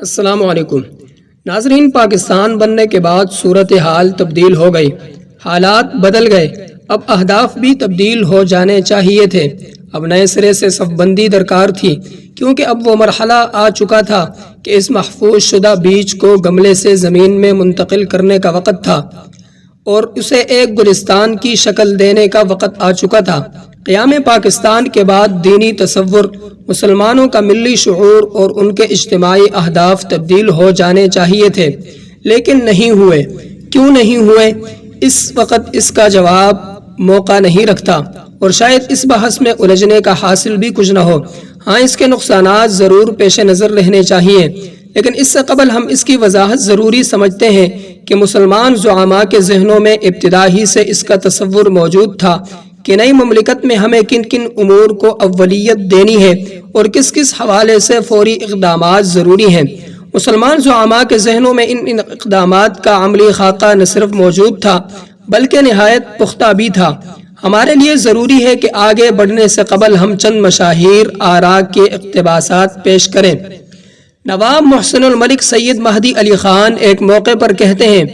السلام علیکم ناظرین، پاکستان بننے کے بعد صورتحال تبدیل ہو گئی، حالات بدل گئے، اب اہداف بھی تبدیل ہو جانے چاہیے تھے۔ اب نئے سرے سے صف بندی درکار تھی، کیونکہ اب وہ مرحلہ آ چکا تھا کہ اس محفوظ شدہ بیج کو گملے سے زمین میں منتقل کرنے کا وقت تھا اور اسے ایک گلستان کی شکل دینے کا وقت آ چکا تھا۔ قیام پاکستان کے بعد دینی تصور، مسلمانوں کا ملی شعور اور ان کے اجتماعی اہداف تبدیل ہو جانے چاہیے تھے، لیکن نہیں ہوئے۔ کیوں نہیں ہوئے؟ اس وقت اس کا جواب موقع نہیں رکھتا، اور شاید اس بحث میں الجھنے کا حاصل بھی کچھ نہ ہو۔ ہاں، اس کے نقصانات ضرور پیش نظر رہنے چاہیے، لیکن اس سے قبل ہم اس کی وضاحت ضروری سمجھتے ہیں کہ مسلمان زعماء کے ذہنوں میں ابتدا ہی سے اس کا تصور موجود تھا کہ نئی مملکت میں ہمیں کن کن امور کو اولیت دینی ہے اور کس کس حوالے سے فوری اقدامات ضروری ہیں۔ مسلمان زعماء کے ذہنوں میں ان اقدامات کا عملی خاکہ نہ صرف موجود تھا بلکہ نہایت پختہ بھی تھا۔ ہمارے لیے ضروری ہے کہ آگے بڑھنے سے قبل ہم چند مشاہیر آراء کے اقتباسات پیش کریں۔ نواب محسن الملک سید مہدی علی خان ایک موقع پر کہتے ہیں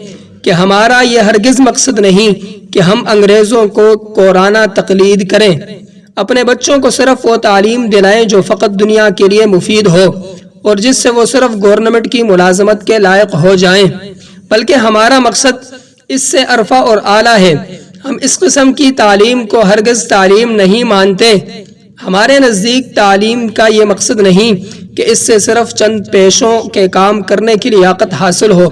کہ ہمارا یہ ہرگز مقصد نہیں کہ ہم انگریزوں کو قرآنہ تقلید کریں، اپنے بچوں کو صرف وہ تعلیم دلائیں جو فقط دنیا کے لیے مفید ہو اور جس سے وہ صرف گورنمنٹ کی ملازمت کے لائق ہو جائیں، بلکہ ہمارا مقصد اس سے ارفع اور اعلیٰ ہے۔ ہم اس قسم کی تعلیم کو ہرگز تعلیم نہیں مانتے۔ ہمارے نزدیک تعلیم کا یہ مقصد نہیں کہ اس سے صرف چند پیشوں کے کام کرنے کی لیاقت حاصل ہو،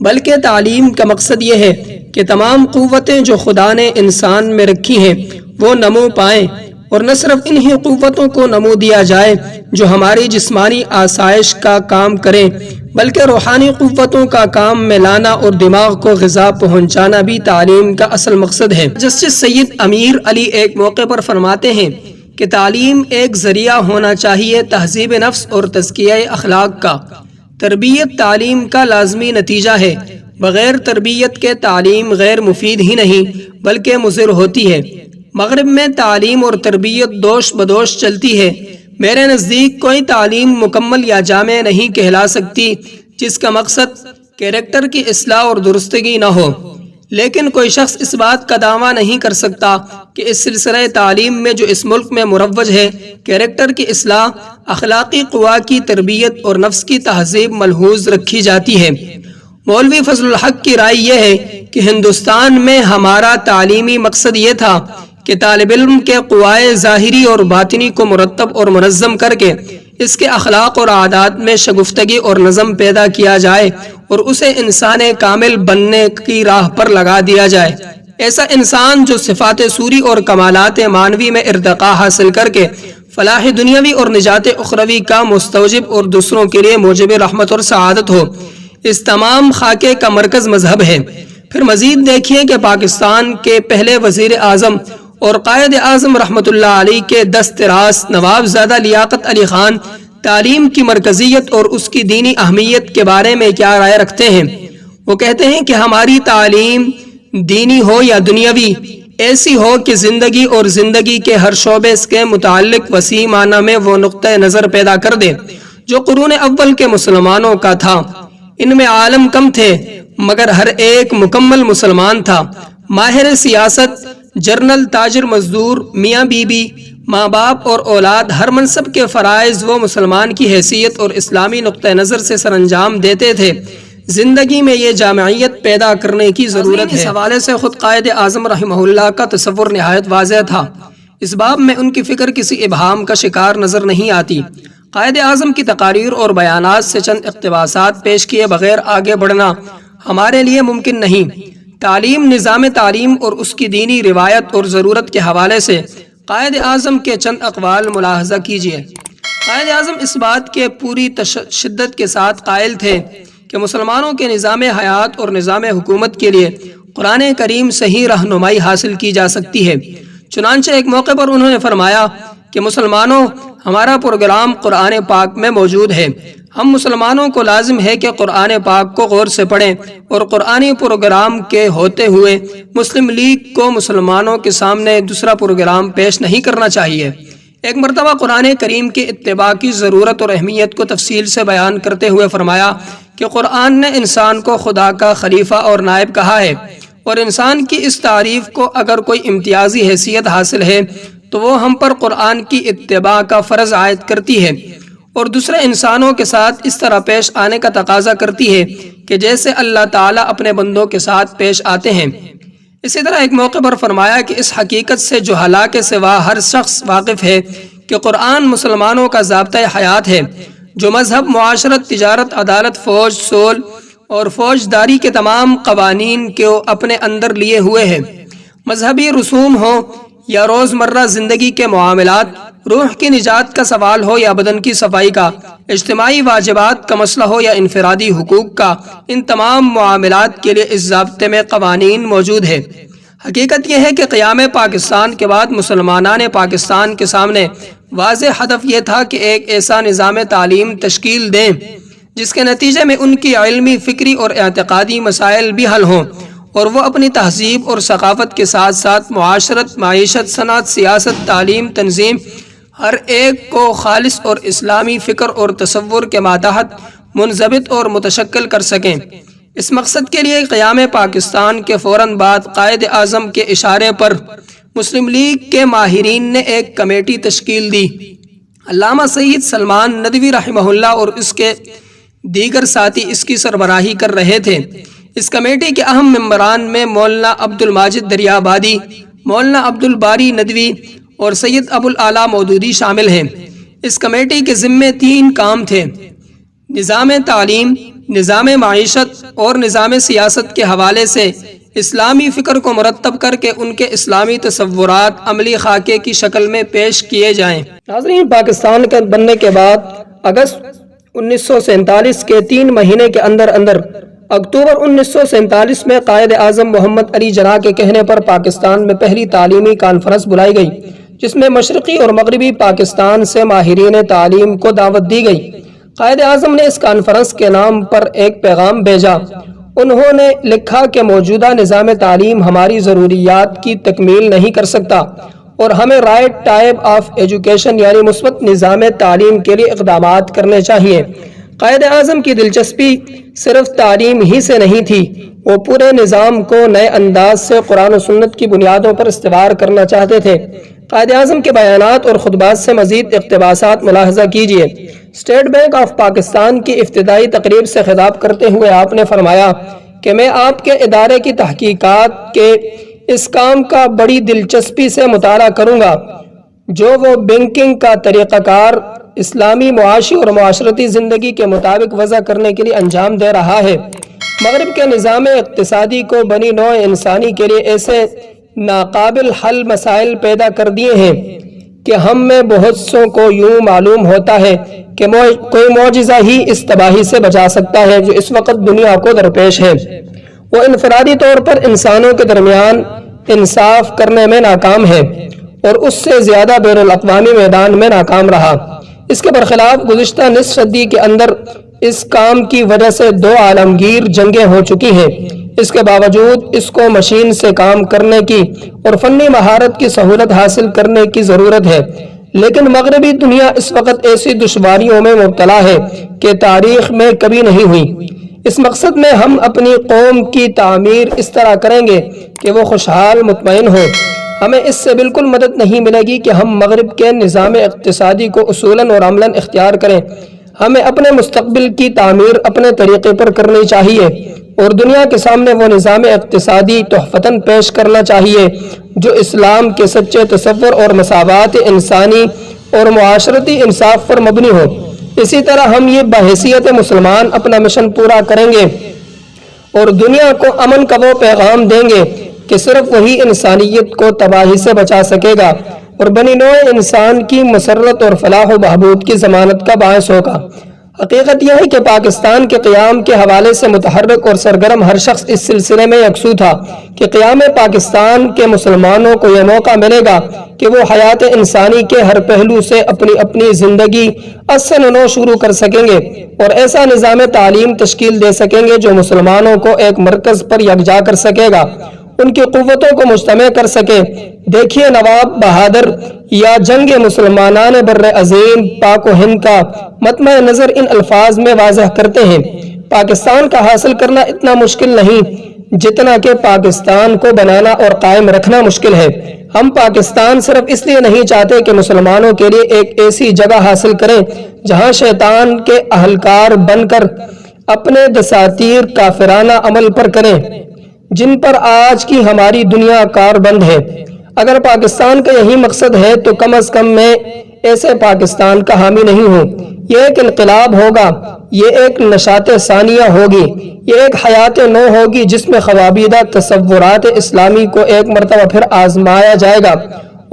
بلکہ تعلیم کا مقصد یہ ہے کہ تمام قوتیں جو خدا نے انسان میں رکھی ہیں وہ نمو پائیں، اور نہ صرف انہی قوتوں کو نمو دیا جائے جو ہماری جسمانی آسائش کا کام کریں، بلکہ روحانی قوتوں کا کام میں لانا اور دماغ کو غذا پہنچانا بھی تعلیم کا اصل مقصد ہے۔ جسٹس سید امیر علی ایک موقع پر فرماتے ہیں کہ تعلیم ایک ذریعہ ہونا چاہیے تہذیب نفس اور تزکیہ اخلاق کا۔ تربیت تعلیم کا لازمی نتیجہ ہے، بغیر تربیت کے تعلیم غیر مفید ہی نہیں بلکہ مضر ہوتی ہے۔ مغرب میں تعلیم اور تربیت دوش بدوش چلتی ہے۔ میرے نزدیک کوئی تعلیم مکمل یا جامع نہیں کہلا سکتی جس کا مقصد کیریکٹر کی اصلاح اور درستگی نہ ہو، لیکن کوئی شخص اس بات کا دعویٰ نہیں کر سکتا کہ اس سلسلہ تعلیم میں جو اس ملک میں مروج ہے، کیریکٹر کی اصلاح، اخلاقی قوا کی تربیت اور نفس کی تہذیب ملحوظ رکھی جاتی ہے۔ مولوی فضل الحق کی رائے یہ ہے کہ ہندوستان میں ہمارا تعلیمی مقصد یہ تھا کہ طالب علم کے قوائے ظاہری اور باطنی کو مرتب اور منظم کر کے اس کے اخلاق اور عادات میں شگفتگی اور نظم پیدا کیا جائے اور اسے انسان کامل بننے کی راہ پر لگا دیا جائے۔ ایسا انسان جو صفات سوری اور کمالات معنوی میں ارتقاء حاصل کر کے فلاح دنیاوی اور نجات اخروی کا مستوجب اور دوسروں کے لیے موجب رحمت اور سعادت ہو، اس تمام خاکے کا مرکز مذہب ہے۔ پھر مزید دیکھیے کہ پاکستان کے پہلے وزیر اعظم اور قائد اعظم رحمۃ اللہ علیہ کے دست راست نواب زادہ لیاقت علی خان تعلیم کی مرکزیت اور اس کی دینی اہمیت کے بارے میں کیا رائے رکھتے ہیں۔ وہ کہتے ہیں کہ ہماری تعلیم دینی ہو یا دنیاوی ایسی ہو کہ زندگی اور زندگی کے ہر شعبے کے متعلق وسیع معنی میں وہ نقطہ نظر پیدا کر دے جو قرون اول کے مسلمانوں کا تھا۔ ان میں عالم کم تھے مگر ہر ایک مکمل مسلمان تھا۔ ماہر سیاست، جرنل، تاجر، مزدور، میاں بیوی، ماں باپ اور اولاد، ہر منصب کے فرائض وہ مسلمان کی حیثیت اور اسلامی نقطہ نظر سے سر انجام دیتے تھے۔ زندگی میں یہ جامعیت پیدا کرنے کی ضرورت ہے۔ اس حوالے سے خود قائد اعظم رحمہ اللہ کا تصور نہایت واضح تھا۔ اس باب میں ان کی فکر کسی ابہام کا شکار نظر نہیں آتی۔ قائد اعظم کی تقاریر اور بیانات سے چند اقتباسات پیش کیے بغیر آگے بڑھنا ہمارے لیے ممکن نہیں۔ تعلیم، نظام تعلیم اور اس کی دینی روایت اور ضرورت کے حوالے سے قائد اعظم کے چند اقوال ملاحظہ کیجیے۔ قائد اعظم اس بات کے پوری شدت کے ساتھ قائل تھے کہ مسلمانوں کے نظام حیات اور نظام حکومت کے لیے قرآن کریم سے ہی رہنمائی حاصل کی جا سکتی ہے۔ چنانچہ ایک موقع پر انہوں نے فرمایا کہ مسلمانوں، ہمارا پروگرام قرآن پاک میں موجود ہے۔ ہم مسلمانوں کو لازم ہے کہ قرآن پاک کو غور سے پڑھیں اور قرآنی پروگرام کے ہوتے ہوئے مسلم لیگ کو مسلمانوں کے سامنے دوسرا پروگرام پیش نہیں کرنا چاہیے۔ ایک مرتبہ قرآن کریم کے اتباع کی ضرورت اور اہمیت کو تفصیل سے بیان کرتے ہوئے فرمایا کہ قرآن نے انسان کو خدا کا خلیفہ اور نائب کہا ہے، اور انسان کی اس تعریف کو اگر کوئی امتیازی حیثیت حاصل ہے تو وہ ہم پر قرآن کی اتباع کا فرض عائد کرتی ہے، اور دوسرے انسانوں کے ساتھ اس طرح پیش آنے کا تقاضا کرتی ہے کہ جیسے اللہ تعالیٰ اپنے بندوں کے ساتھ پیش آتے ہیں۔ اسی طرح ایک موقع پر فرمایا کہ اس حقیقت سے جہلاء کے سوا ہر شخص واقف ہے کہ قرآن مسلمانوں کا ضابطۂ حیات ہے، جو مذہب، معاشرت، تجارت، عدالت، فوج، صلح اور فوجداری کے تمام قوانین کو اپنے اندر لیے ہوئے ہے۔ مذہبی رسوم ہوں یا روزمرہ زندگی کے معاملات، روح کی نجات کا سوال ہو یا بدن کی صفائی کا، اجتماعی واجبات کا مسئلہ ہو یا انفرادی حقوق کا، ان تمام معاملات کے لیے اس ضابطے میں قوانین موجود ہے۔ حقیقت یہ ہے کہ قیام پاکستان کے بعد مسلمانان پاکستان کے سامنے واضح ہدف یہ تھا کہ ایک ایسا نظام تعلیم تشکیل دیں جس کے نتیجے میں ان کی علمی، فکری اور اعتقادی مسائل بھی حل ہوں، اور وہ اپنی تہذیب اور ثقافت کے ساتھ ساتھ معاشرت، معیشت، صنعت، سیاست، تعلیم، تنظیم، ہر ایک کو خالص اور اسلامی فکر اور تصور کے ماتحت منضبط اور متشکل کر سکیں۔ اس مقصد کے لیے قیام پاکستان کے فوراً بعد قائد اعظم کے اشارے پر مسلم لیگ کے ماہرین نے ایک کمیٹی تشکیل دی۔ علامہ سید سلمان ندوی رحمہ اللہ اور اس کے دیگر ساتھی اس کی سربراہی کر رہے تھے۔ اس کمیٹی کے اہم ممبران میں مولانا عبد الماجد دریابادی، مولانا عبد الباری ندوی اور سید ابو الاعلیٰ مودودی شامل ہیں۔ اس کمیٹی کے ذمے 3 کام تھے: نظام تعلیم، نظام معیشت اور نظام سیاست کے حوالے سے اسلامی فکر کو مرتب کر کے ان کے اسلامی تصورات عملی خاکے کی شکل میں پیش کیے جائیں۔ ناظرین، پاکستان کے بننے کے بعد اگست 1947 کے 3 مہینے کے اندر اکتوبر 1947 میں قائد اعظم محمد علی جناح کے کہنے پر پاکستان میں پہلی تعلیمی کانفرنس بلائی گئی، جس میں مشرقی اور مغربی پاکستان سے ماہرین تعلیم کو دعوت دی گئی۔ قائد اعظم نے اس کانفرنس کے نام پر ایک پیغام بھیجا۔ انہوں نے لکھا کہ موجودہ نظام تعلیم ہماری ضروریات کی تکمیل نہیں کر سکتا اور ہمیں رائٹ ٹائپ آف ایجوکیشن یعنی مثبت نظام تعلیم کے لیے اقدامات کرنے چاہیے۔ قائد اعظم کی دلچسپی صرف تعلیم ہی سے نہیں تھی، وہ پورے نظام کو نئے انداز سے قرآن و سنت کی بنیادوں پر استوار کرنا چاہتے تھے۔ قائد اعظم کے بیانات اور خطبات سے مزید اقتباسات ملاحظہ کیجیے۔ اسٹیٹ بینک آف پاکستان کی افتتاحی تقریب سے خطاب کرتے ہوئے آپ نے فرمایا کہ میں آپ کے ادارے کی تحقیقات کے اس کام کا بڑی دلچسپی سے مطالعہ کروں گا جو وہ بینکنگ کا طریقہ کار اسلامی معاشی اور معاشرتی زندگی کے مطابق وضع کرنے کے لیے انجام دے رہا ہے۔ مغرب کے نظام اقتصادی کو بنی نوع انسانی کے لیے ایسے ناقابل حل مسائل پیدا کر دیے ہیں کہ ہم میں بہت سوں کو یوں معلوم ہوتا ہے کہ کوئی معجزہ ہی اس تباہی سے بچا سکتا ہے جو اس وقت دنیا کو درپیش ہے۔ وہ انفرادی طور پر انسانوں کے درمیان انصاف کرنے میں ناکام ہے اور اس سے زیادہ بین الاقوامی میدان میں ناکام رہا۔ اس کے برخلاف گزشتہ نصف صدی کے اندر اس کام کی وجہ سے 2 عالمگیر جنگیں ہو چکی ہیں۔ اس کے باوجود اس کو مشین سے کام کرنے کی اور فنی مہارت کی سہولت حاصل کرنے کی ضرورت ہے، لیکن مغربی دنیا اس وقت ایسی دشواریوں میں مبتلا ہے کہ تاریخ میں کبھی نہیں ہوئی۔ اس مقصد میں ہم اپنی قوم کی تعمیر اس طرح کریں گے کہ وہ خوشحال مطمئن ہو۔ ہمیں اس سے بالکل مدد نہیں ملے گی کہ ہم مغرب کے نظام اقتصادی کو اصولاً اور عملاً اختیار کریں۔ ہمیں اپنے مستقبل کی تعمیر اپنے طریقے پر کرنی چاہیے اور دنیا کے سامنے وہ نظام اقتصادی تحفتاً پیش کرنا چاہیے جو اسلام کے سچے تصور اور مساوات انسانی اور معاشرتی انصاف پر مبنی ہو۔ اسی طرح ہم یہ بحیثیت مسلمان اپنا مشن پورا کریں گے اور دنیا کو امن کا وہ پیغام دیں گے کہ صرف وہی انسانیت کو تباہی سے بچا سکے گا اور بنی نوع انسان کی مسرت اور فلاح و بہبود کی ضمانت کا باعث ہوگا۔ حقیقت یہ ہے کہ پاکستان کے قیام کے حوالے سے متحرک اور سرگرم ہر شخص اس سلسلے میں یکسو تھا کہ قیام پاکستان کے مسلمانوں کو یہ موقع ملے گا کہ وہ حیات انسانی کے ہر پہلو سے اپنی زندگی از سے نو شروع کر سکیں گے اور ایسا نظام تعلیم تشکیل دے سکیں گے جو مسلمانوں کو ایک مرکز پر یکجا کر سکے گا ان کی قوتوں کو مجتمع کر سکے۔ دیکھیے نواب بہادر یا جنگ مسلمانان بر عظیم پاک و ہند کا مطمع نظر ان الفاظ میں واضح کرتے ہیں۔ پاکستان کا حاصل کرنا اتنا مشکل نہیں جتنا کہ پاکستان کو بنانا اور قائم رکھنا مشکل ہے۔ ہم پاکستان صرف اس لیے نہیں چاہتے کہ مسلمانوں کے لیے ایک ایسی جگہ حاصل کریں جہاں شیطان کے اہلکار بن کر اپنے دساتیر کافرانہ عمل پر کریں جن پر آج کی ہماری دنیا کاربند ہے۔ اگر پاکستان کا یہی مقصد ہے تو کم از کم میں ایسے پاکستان کا حامی نہیں ہوں۔ یہ ایک انقلاب ہوگا، یہ ایک نشاط ثانیہ ہوگی، یہ ایک حیات نو ہوگی جس میں خوابیدہ تصورات اسلامی کو ایک مرتبہ پھر آزمایا جائے گا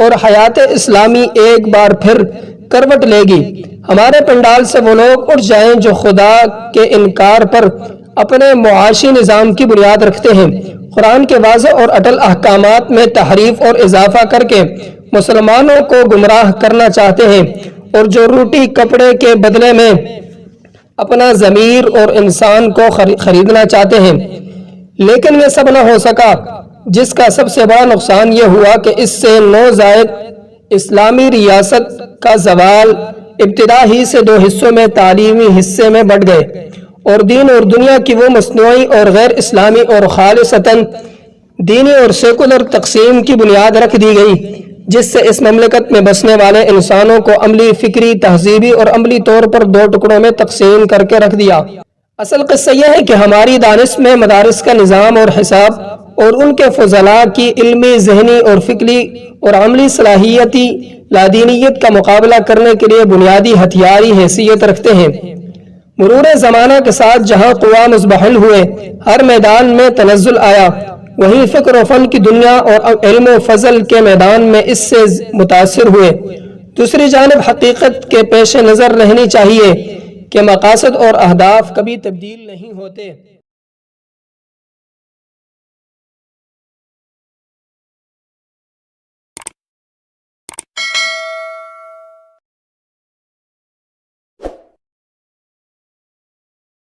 اور حیات اسلامی ایک بار پھر کروٹ لے گی۔ ہمارے پنڈال سے وہ لوگ اٹھ جائیں جو خدا کے انکار پر اپنے معاشی نظام کی بنیاد رکھتے ہیں، قرآن کے واضح اور اٹل احکامات میں تحریف اور اضافہ کر کے مسلمانوں کو گمراہ کرنا چاہتے ہیں، اور جو روٹی کپڑے کے بدلے میں اپنا ضمیر اور انسان کو خریدنا چاہتے ہیں۔ لیکن یہ سب نہ ہو سکا، جس کا سب سے بڑا نقصان یہ ہوا کہ اس سے نوزائید اسلامی ریاست کا زوال ابتدا ہی سے دو حصوں میں تعلیمی حصے میں بٹ گئے، اور دین اور دنیا کی وہ مصنوعی اور غیر اسلامی اور خالصتاً دینی اور سیکولر تقسیم کی بنیاد رکھ دی گئی، جس سے اس مملکت میں بسنے والے انسانوں کو عملی، فکری، تہذیبی اور عملی طور پر دو ٹکڑوں میں تقسیم کر کے رکھ دیا۔ اصل قصہ یہ ہے کہ ہماری دانش میں مدارس کا نظام اور حساب اور ان کے فضلاء کی علمی، ذہنی اور فکری اور عملی صلاحیتی لادینیت کا مقابلہ کرنے کے لیے بنیادی ہتھیاری حیثیت رکھتے ہیں۔ مرور زمانہ کے ساتھ جہاں قوا مزبحل ہوئے، ہر میدان میں تنزل آیا، وہیں فکر و فن کی دنیا اور علم و فضل کے میدان میں اس سے متاثر ہوئے۔ دوسری جانب حقیقت کے پیش نظر رہنی چاہیے کہ مقاصد اور اہداف کبھی تبدیل نہیں ہوتے۔